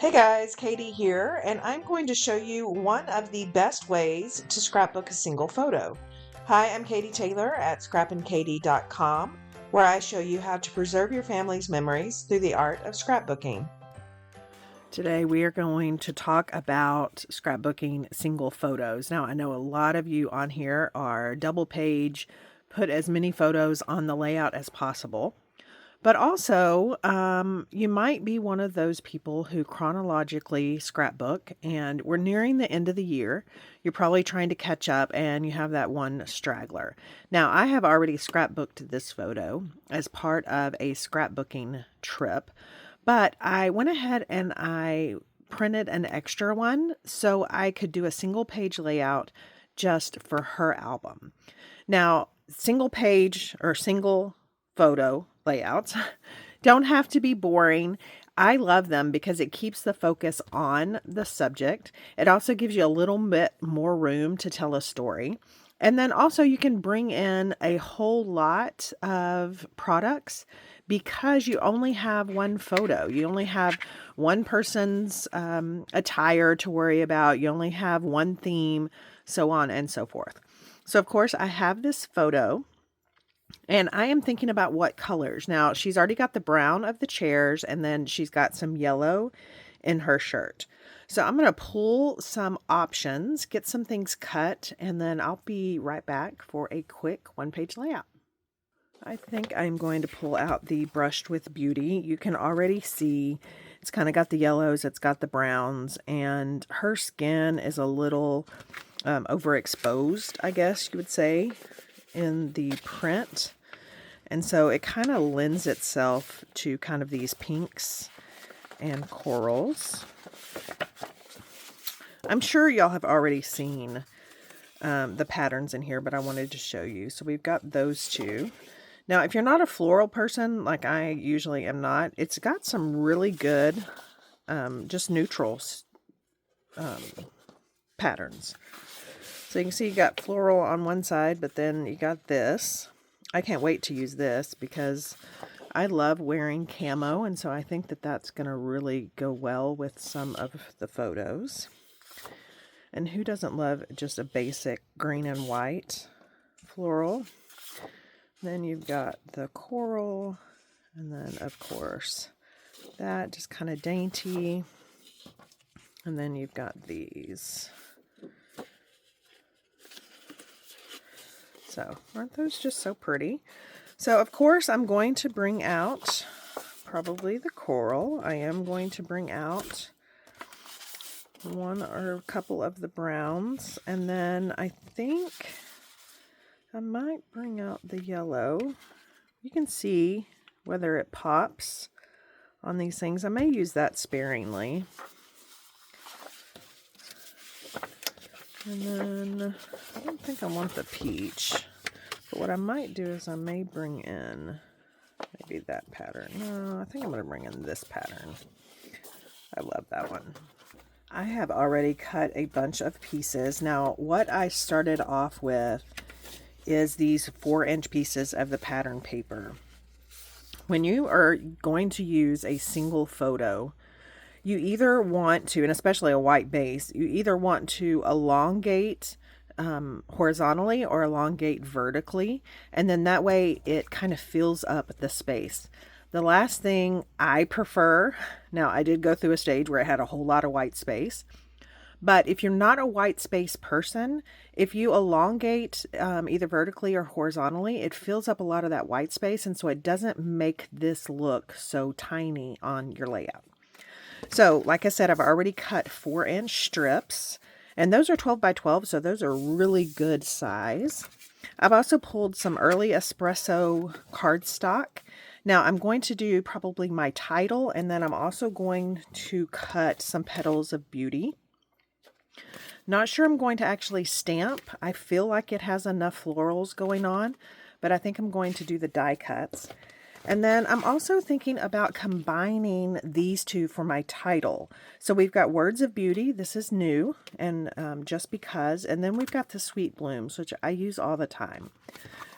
Hey guys, Katie here, and I'm going to show you one of the best ways to scrapbook a single photo. Hi, I'm Katie Taylor at scrappinkaty.com, where I show you how to preserve your family's memories through the art of scrapbooking. Today we are going to talk about scrapbooking single photos. Now, I know a lot of you on here are double page, put as many photos on the layout as possible. But also, you might be one of those people who chronologically scrapbook, and we're nearing the end of the year. You're probably trying to catch up, and you have that one straggler. Now, I have already scrapbooked this photo as part of a scrapbooking trip, but I went ahead and I printed an extra one so I could do a single page layout just for her album. Now, single page or single photo layouts don't have to be boring. I love them because it keeps the focus on the subject. It also gives you a little bit more room to tell a story. And then also you can bring in a whole lot of products because you only have one photo. You only have one person's attire to worry about. You only have one theme, so on and so forth. So, of course, I have this photo and I am thinking about what colors. Now, she's already got the brown of the chairs and then she's got some yellow in her shirt. So I'm going to pull some options, get some things cut, and then I'll be right back for a quick one-page layout. I think I'm going to pull out the Brushed with Beauty. You can already see it's kind of got the yellows, it's got the browns, and her skin is a little overexposed, I guess you would say, in the print. And so it kind of lends itself to kind of these pinks and corals. I'm sure y'all have already seen the patterns in here, but I wanted to show you. So we've got those two. Now, if you're not a floral person, like I usually am not, it's got some really good, just neutrals patterns. So you can see you got floral on one side, but then you got this. I can't wait to use this because I love wearing camo, and so I think that that's going to really go well with some of the photos. And who doesn't love just a basic green and white floral? Then you've got the coral, and then, of course, that just kind of dainty. And then you've got these. So, aren't those just so pretty? So, of course, I'm going to bring out probably the coral. I am going to bring out one or a couple of the browns. And then I think I might bring out the yellow. You can see whether it pops on these things. I may use that sparingly. And then I don't think I want the peach. But what I might do is I may bring in maybe that pattern. No, I think I'm going to bring in this pattern. I love that one. I have already cut a bunch of pieces. Now, what I started off with is these 4-inch pieces of the pattern paper. When you are going to use a single photo, you either want to, and especially a white base, you either want to elongate horizontally or elongate vertically, and then that way it kind of fills up the space. The last thing I prefer, now I did go through a stage where I had a whole lot of white space, but if you're not a white space person, if you elongate either vertically or horizontally, it fills up a lot of that white space, and so it doesn't make this look so tiny on your layout. So, like I said, I've already cut 4-inch strips, and those are 12 by 12, so those are really good size. I've also pulled some early espresso cardstock. Now, I'm going to do probably my title, and then I'm also going to cut some petals of beauty. Not sure I'm going to actually stamp. I feel like it has enough florals going on, but I think I'm going to do the die cuts. And then I'm also thinking about combining these two for my title. So we've got Words of Beauty. This is new, and just because. And then we've got the Sweet Blooms, which I use all the time.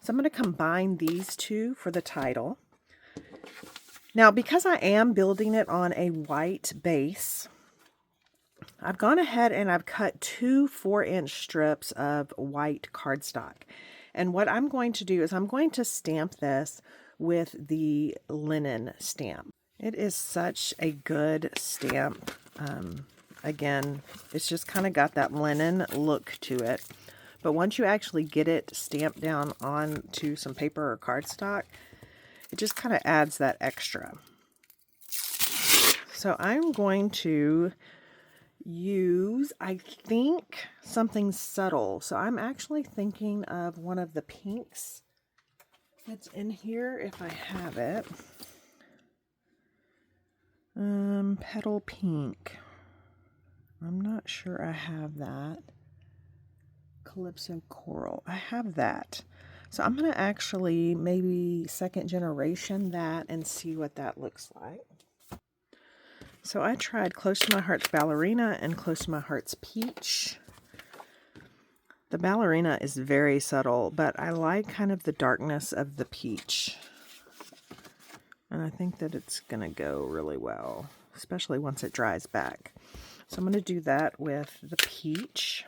So I'm going to combine these two for the title. Now, because I am building it on a white base, I've gone ahead and I've cut 2 4-inch strips of white cardstock. And what I'm going to do is I'm going to stamp this with the linen stamp. It is such a good stamp. Again, it's just kind of got that linen look to it. But once you actually get it stamped down onto some paper or cardstock, it just kind of adds that extra. So I'm going to use, I think, something subtle. So I'm actually thinking of one of the pinks that's in here, if I have it. Petal pink. I'm not sure I have that. Calypso coral. I have that. So I'm going to actually maybe second generation that and see what that looks like. So I tried Close to My Heart's Ballerina and Close to My Heart's Peach. The ballerina is very subtle, but I like kind of the darkness of the peach. And I think that it's going to go really well, especially once it dries back. So I'm going to do that with the peach.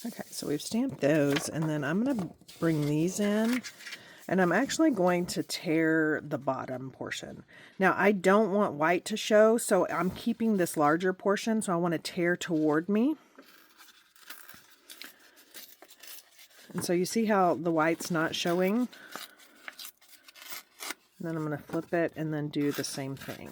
Okay, so we've stamped those, and then I'm going to bring these in, and I'm actually going to tear the bottom portion. Now, I don't want white to show, so I'm keeping this larger portion, so I want to tear toward me. And so you see how the white's not showing? And then I'm going to flip it and then do the same thing.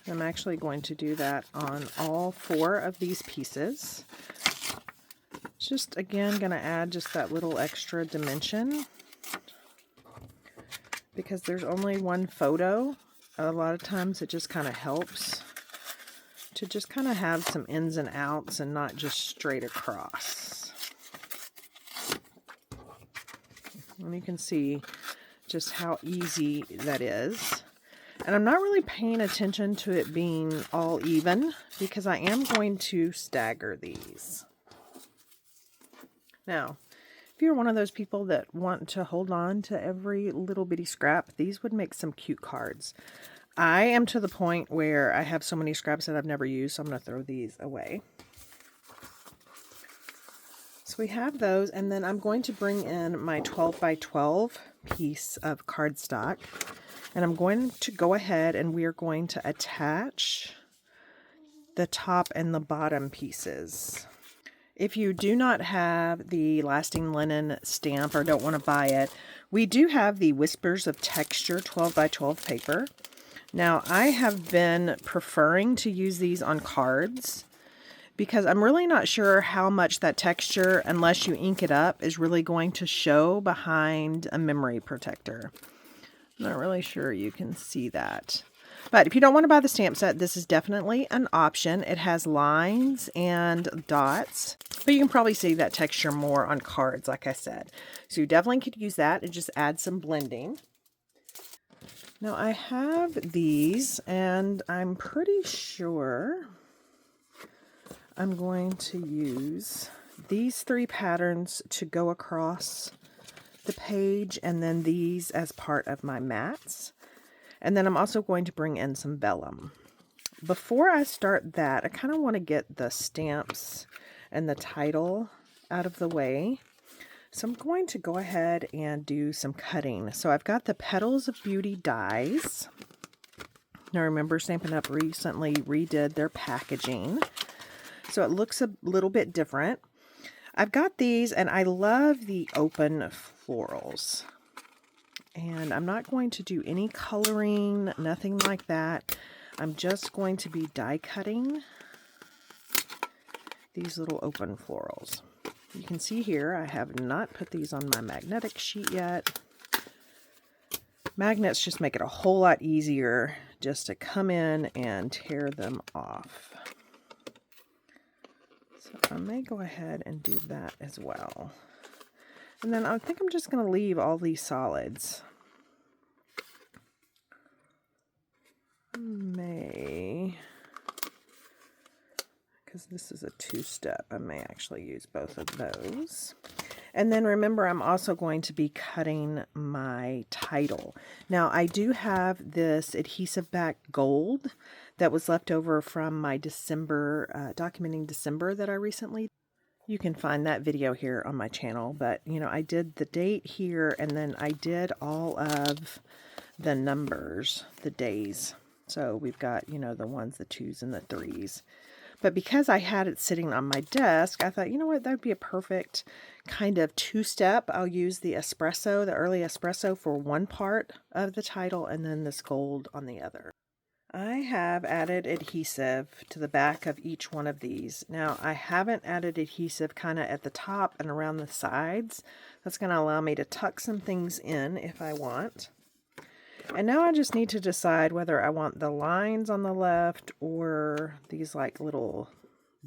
I'm actually going to do that on all 4 of these pieces. Just, again, going to add just that little extra dimension. Because there's only one photo, a lot of times it just kind of helps to just kind of have some ins and outs and not just straight across. And you can see just how easy that is. And I'm not really paying attention to it being all even because I am going to stagger these. Now, if you're one of those people that want to hold on to every little bitty scrap, these would make some cute cards. I am to the point where I have so many scraps that I've never used, so I'm going to throw these away. So we have those, and then I'm going to bring in my 12 by 12 piece of cardstock. And I'm going to go ahead and we are going to attach the top and the bottom pieces. If you do not have the lasting linen stamp or don't want to buy it, we do have the Whispers of Texture 12 by 12 paper. Now, I have been preferring to use these on cards because I'm really not sure how much that texture, unless you ink it up, is really going to show behind a memory protector. Not really sure you can see that. But if you don't want to buy the stamp set, this is definitely an option. It has lines and dots, but you can probably see that texture more on cards, like I said. So you definitely could use that and just add some blending. Now I have these, and I'm pretty sure I'm going to use these 3 patterns to go across the page, and then these as part of my mats. And then I'm also going to bring in some vellum. Before I start that, I kind of want to get the stamps and the title out of the way. So I'm going to go ahead and do some cutting. So I've got the Petals of Beauty dies. Now remember, Stampin' Up! Recently redid their packaging, so it looks a little bit different. I've got these, and I love the open florals. And I'm not going to do any coloring, nothing like that. I'm just going to be die cutting these little open florals. You can see here, I have not put these on my magnetic sheet yet. Magnets just make it a whole lot easier just to come in and tear them off. I may go ahead and do that as well. And then I think I'm just going to leave all these solids. Because this is a 2-step, I may actually use both of those. And then remember, I'm also going to be cutting my title. Now, I do have this adhesive back gold that was left over from my December, documenting December that I recently. You can find that video here on my channel, but you know, I did the date here, and then I did all of the numbers, the days. So we've got, you know, the 1s, the 2s, and the 3s. But because I had it sitting on my desk, I thought, you know what, that would be a perfect kind of two-step. I'll use the espresso, the early espresso, for one part of the title, and then this gold on the other. I have added adhesive to the back of each one of these. Now, I haven't added adhesive kind of at the top and around the sides. That's going to allow me to tuck some things in if I want. And now I just need to decide whether I want the lines on the left or these like little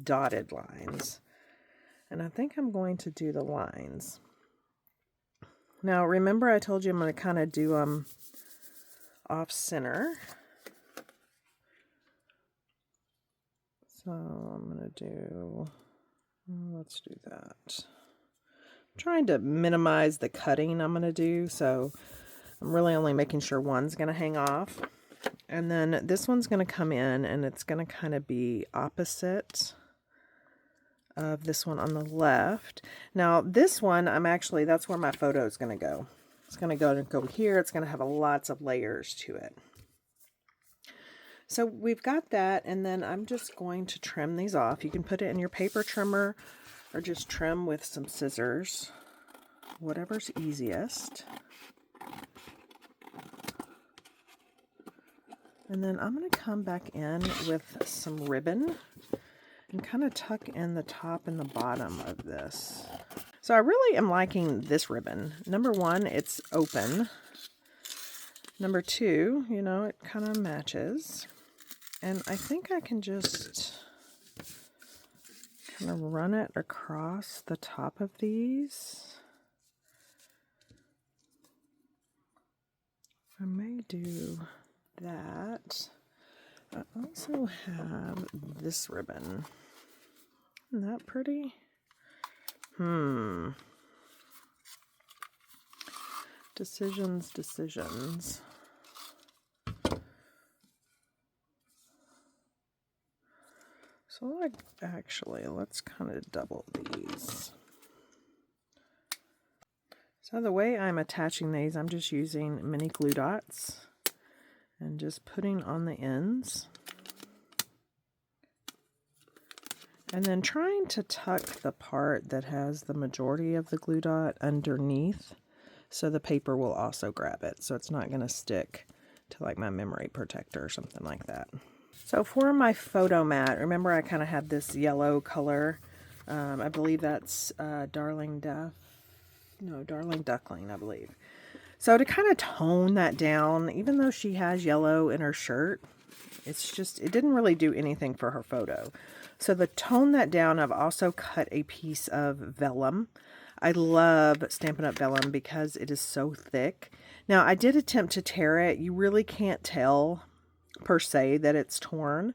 dotted lines. And I think I'm going to do the lines. Now remember, I told you I'm going to kind of do them off center. So I'm going to do, let's do that. I'm trying to minimize the cutting I'm going to do, so I'm really only making sure one's going to hang off. And then this one's going to come in, and it's going to kind of be opposite of this one on the left. Now this one, that's where my photo is going to go. It's going to go here. It's going to have lots of layers to it. So we've got that, and then I'm just going to trim these off. You can put it in your paper trimmer or just trim with some scissors, whatever's easiest. And then I'm going to come back in with some ribbon and kind of tuck in the top and the bottom of this. So I really am liking this ribbon. Number one, it's open. Number two, you know, it kind of matches. And I think I can just kind of run it across the top of these. I may do that. I also have this ribbon. Isn't that pretty? Decisions. So let's kind of double these. So the way I'm attaching these, I'm just using mini glue dots and just putting on the ends. And then trying to tuck the part that has the majority of the glue dot underneath so the paper will also grab it. So it's not going to stick to like my memory protector or something like that. So for my photo mat, remember I kind of had this yellow color. I believe that's Darling Duckling, I believe. So to kind of tone that down, even though she has yellow in her shirt, it didn't really do anything for her photo. So to tone that down, I've also cut a piece of vellum. I love Stampin' Up! Vellum because it is so thick. Now, I did attempt to tear it. You really can't tell per se that it's torn,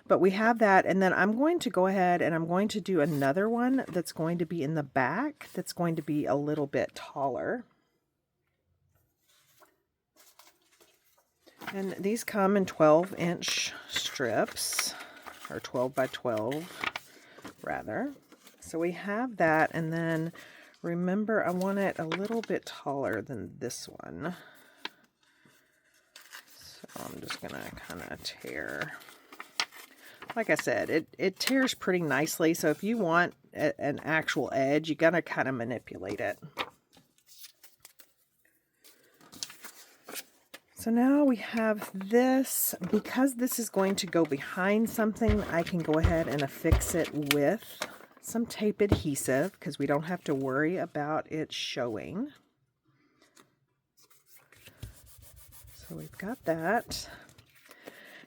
but we have that. And then I'm going to go ahead and I'm going to do another one that's going to be in the back that's going to be a little bit taller. And these come in 12-inch strips, or 12 by 12 rather. So we have that, and then remember I want it a little bit taller than this one. So I'm just going to kind of tear. Like I said, it tears pretty nicely, so if you want an actual edge, you got to kind of manipulate it. So now we have this. Because this is going to go behind something, I can go ahead and affix it with some tape adhesive because we don't have to worry about it showing. So we've got that.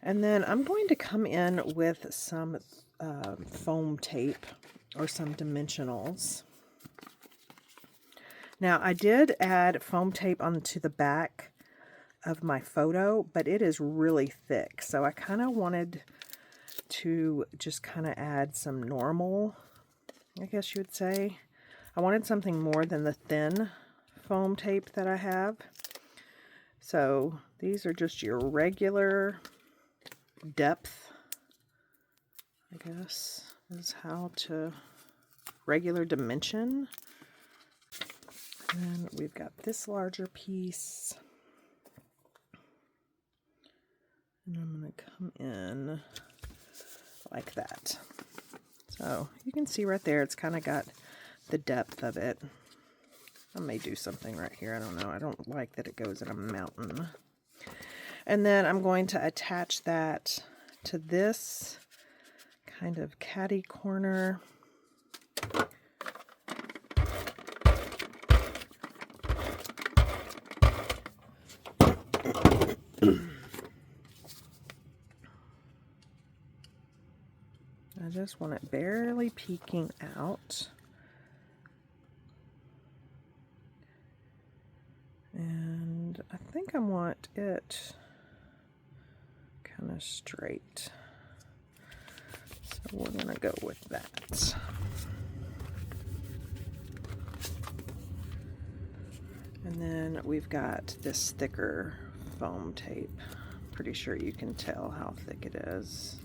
And then I'm going to come in with some foam tape or some dimensionals. Now I did add foam tape onto the back of my photo, but it is really thick, so I kind of wanted to just kind of add some normal, I guess you would say. I wanted something more than the thin foam tape that I have. So these are just your regular depth, I guess, is how to, regular dimension. And then we've got this larger piece. And I'm going to come in like that. So you can see right there, it's kind of got the depth of it. I may do something right here. I don't know. I don't like that it goes in a mountain. And then I'm going to attach that to this kind of catty corner. I just want it barely peeking out. And I think I want it kind of straight. So we're going to go with that. And then we've got this thicker foam tape. Pretty sure you can tell how thick it is.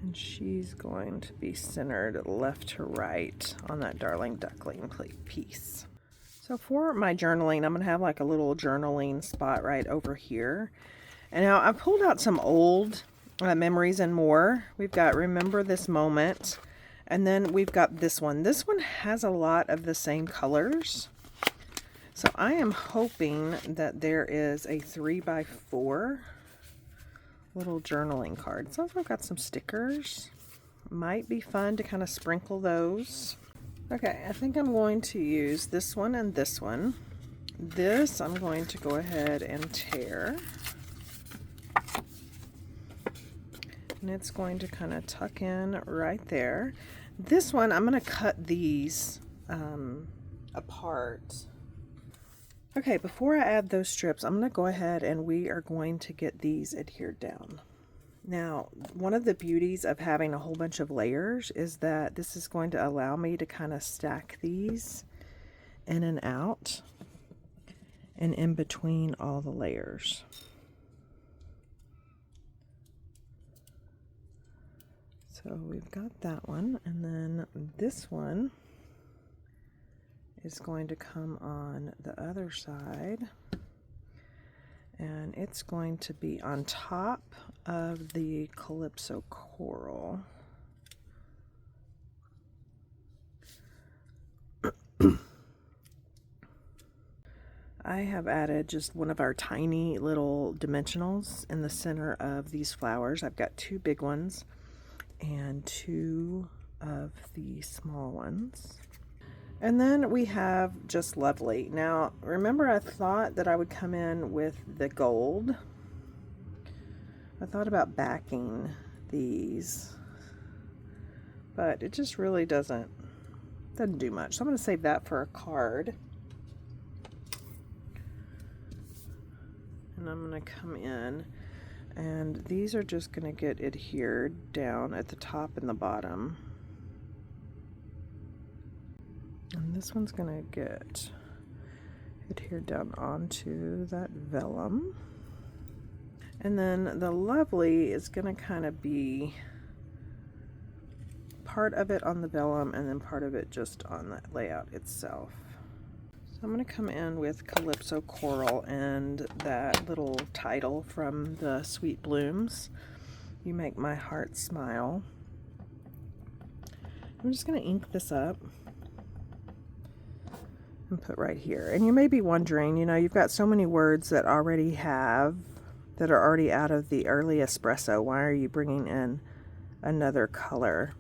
And she's going to be centered left to right on that Darling Duckling piece. So for my journaling, I'm going to have like a little journaling spot right over here. And now I've pulled out some old memories and more. We've got Remember This Moment. And then we've got this one. This one has a lot of the same colors. So I am hoping that there is a 3x4 little journaling card. It's also got some stickers. Might be fun to kind of sprinkle those. Okay, I think I'm going to use this one and this one. This I'm going to go ahead and tear. And it's going to kind of tuck in right there. This one, I'm going to cut these apart. Okay, before I add those strips, I'm going to go ahead and we are going to get these adhered down. Now, one of the beauties of having a whole bunch of layers is that this is going to allow me to kind of stack these in and out and in between all the layers. So we've got that one, and then this one is going to come on the other side, and it's going to be on top of the Calypso Coral. I have added just one of our tiny little dimensionals in the center of these flowers. I've got 2 big ones and 2 of the small ones. And then we have Just Lovely. Now, remember I thought that I would come in with the gold. I thought about backing these, but it just really doesn't do much. So I'm going to save that for a card. And I'm going to come in, and these are just going to get adhered down at the top and the bottom. And this one's going to get adhered down onto that vellum. And then the Lovely is going to kind of be part of it on the vellum and then part of it just on that layout itself. So I'm going to come in with Calypso Coral and that little title from the Sweet Blooms, You Make My Heart Smile. I'm just going to ink this up and put right here. And you may be wondering, you know, you've got so many words that are already out of the early espresso. Why are you bringing in another color?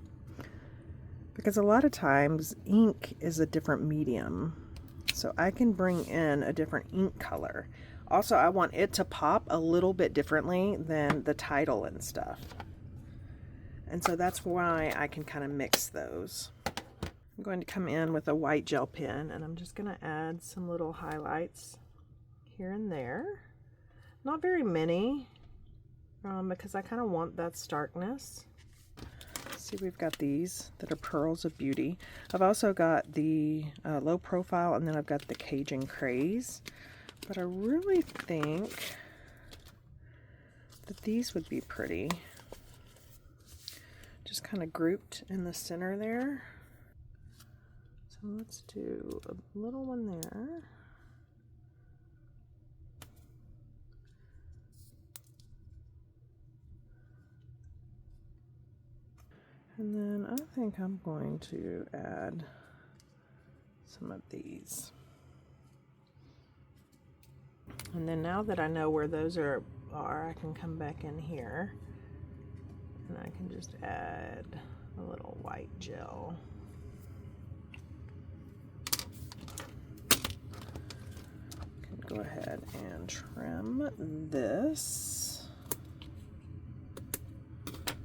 Because a lot of times ink is a different medium. So I can bring in a different ink color. Also, I want it to pop a little bit differently than the title and stuff. And so that's why I can kind of mix those. I'm going to come in with a white gel pen, and I'm just going to add some little highlights here and there. Not very many, because I kind of want that starkness. See, we've got these that are Pearls of Beauty. I've also got the low profile, and then I've got the Cajun Craze. But I really think that these would be pretty. Just kind of grouped in the center there. So let's do a little one there. And then I think I'm going to add some of these. And then now that I know where those are, I can come back in here and I can just add a little white gel. Can go ahead and trim this.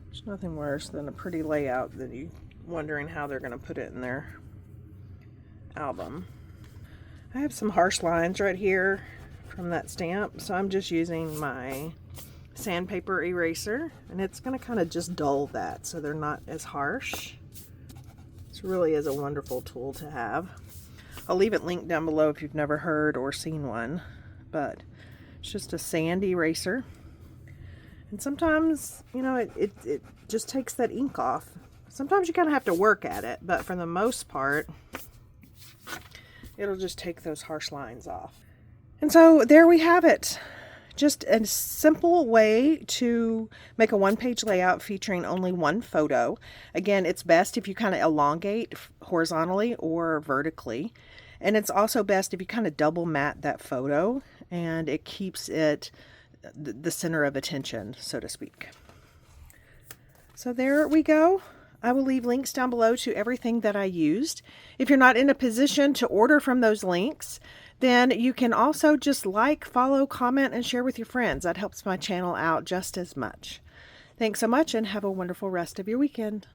There's nothing worse than a pretty layout that you wondering how they're going to put it in their album. I have some harsh lines right here from that stamp, so I'm just using my sandpaper eraser, and it's going to kind of just dull that so they're not as harsh. This really is a wonderful tool to have. I'll leave it linked down below if you've never heard or seen one, but it's just a sand eraser, and sometimes, you know, it just takes that ink off. Sometimes you kind of have to work at it, but for the most part it'll just take those harsh lines off. And so there we have it. Just a simple way to make a one-page layout featuring only one photo. Again, it's best if you kind of elongate horizontally or vertically. And it's also best if you kind of double mat that photo, and it keeps it the center of attention, so to speak. So there we go. I will leave links down below to everything that I used. If you're not in a position to order from those links, then you can also just like, follow, comment, and share with your friends. That helps my channel out just as much. Thanks so much, and have a wonderful rest of your weekend.